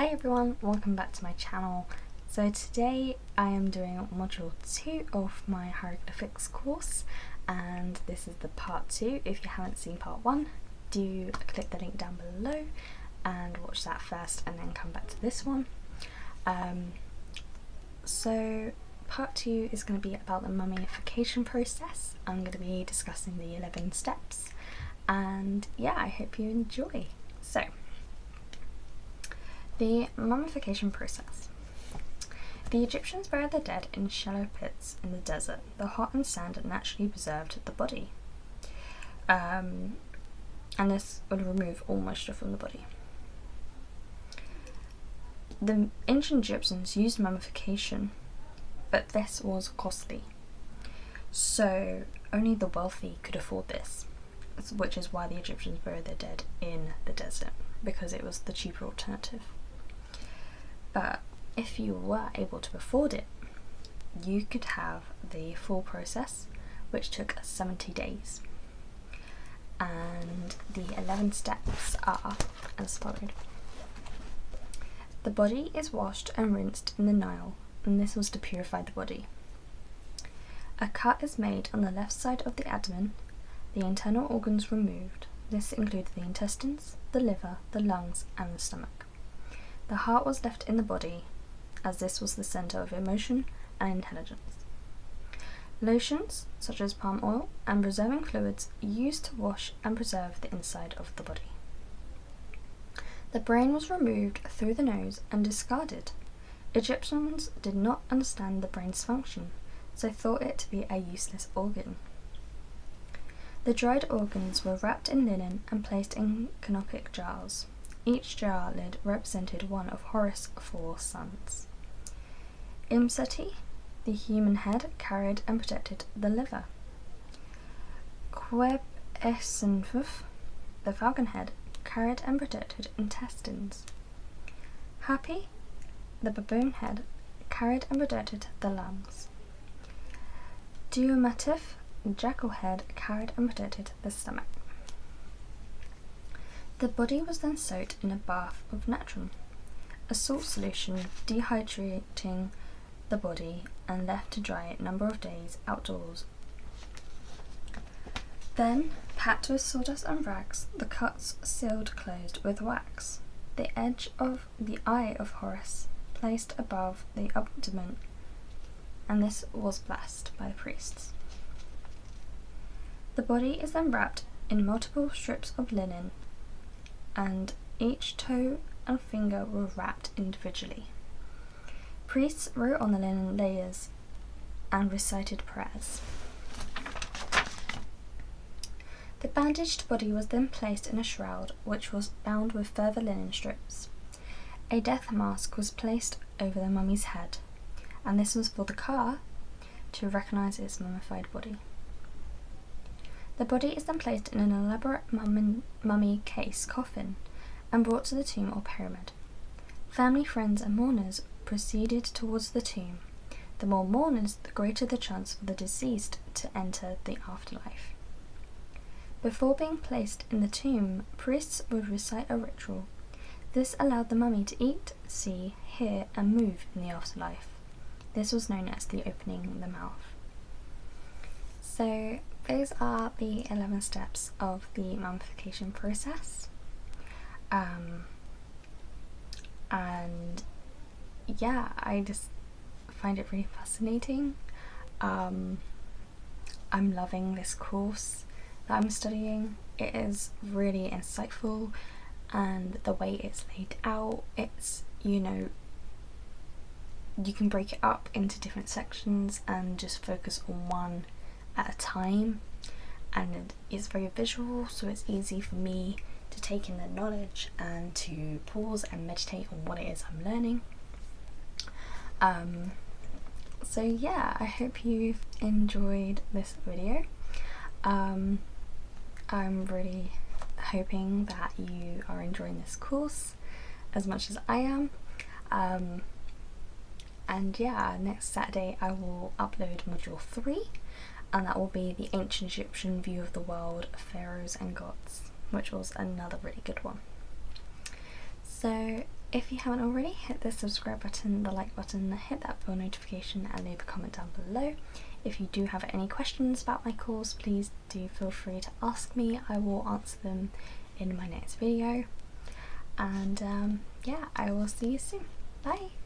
Hi everyone, welcome back to my channel. So today I am doing module 2 of my Hieroglyphics course, and this is the part 2. If you haven't seen part 1, do click the link down below and watch that first and then come back to this one. So part 2 is going to be about the mummification process. I'm going to be discussing the 11 steps, and yeah, I hope you enjoy. So, the mummification process. The Egyptians buried their dead in shallow pits in the desert. The hot and sand naturally preserved the body, and this would remove all moisture from the body. The ancient Egyptians used mummification, but this was costly, so only the wealthy could afford this, which is why the Egyptians buried their dead in the desert, because it was the cheaper alternative. But if you were able to afford it, you could have the full process, which took 70 days. And the 11 steps are as follows. The body is washed and rinsed in the Nile, and this was to purify the body. A cut is made on the left side of the abdomen, the internal organs removed. This includes the intestines, the liver, the lungs, and the stomach. The heart was left in the body, as this was the centre of emotion and intelligence. Lotions, such as palm oil, and preserving fluids used to wash and preserve the inside of the body. The brain was removed through the nose and discarded. Egyptians did not understand the brain's function, so thought it to be a useless organ. The dried organs were wrapped in linen and placed in canopic jars. Each jar lid represented one of Horus' 4 sons. Imseti, the human head, carried and protected the liver. Queb-Esenfuf, the falcon head, carried and protected intestines. Hapi, the baboon head, carried and protected the lungs. Duumatif, the jackal head, carried and protected the stomach. The body was then soaked in a bath of natron, a salt solution, dehydrating the body and left to dry a number of days outdoors. Then, packed with sawdust and rags, the cuts sealed closed with wax. The edge of the eye of Horus placed above the abdomen, and this was blessed by the priests. The body is then wrapped in multiple strips of linen, and each toe and finger were wrapped individually. Priests wrote on the linen layers and recited prayers. The bandaged body was then placed in a shroud, which was bound with further linen strips. A death mask was placed over the mummy's head, and this was for the Ka to recognise its mummified body. The body is then placed in an elaborate mummy case coffin and brought to the tomb or pyramid. Family, friends and mourners proceeded towards the tomb. The more mourners, the greater the chance for the deceased to enter the afterlife. Before being placed in the tomb, priests would recite a ritual. This allowed the mummy to eat, see, hear and move in the afterlife. This was known as the opening the mouth. So those are the 11 steps of the mummification process. And yeah, I just find it really fascinating. I'm loving this course that I'm studying. It is really insightful, and the way it's laid out, it's, you can break it up into different sections and just focus on one at a time, and it's very visual, so it's easy for me to take in the knowledge and to pause and meditate on what it is I'm learning. So yeah, I hope you've enjoyed this video. I'm really hoping that you are enjoying this course as much as I am. And yeah, next Saturday I will upload module 3, and that will be the ancient Egyptian view of the world, pharaohs and gods, which was another really good one. So If you haven't already, hit the subscribe button, the like button, hit that bell notification and leave a comment down below. If you do have any questions about my course, please do feel free to ask me. I will answer them in my next video. And yeah, I will see you soon. Bye!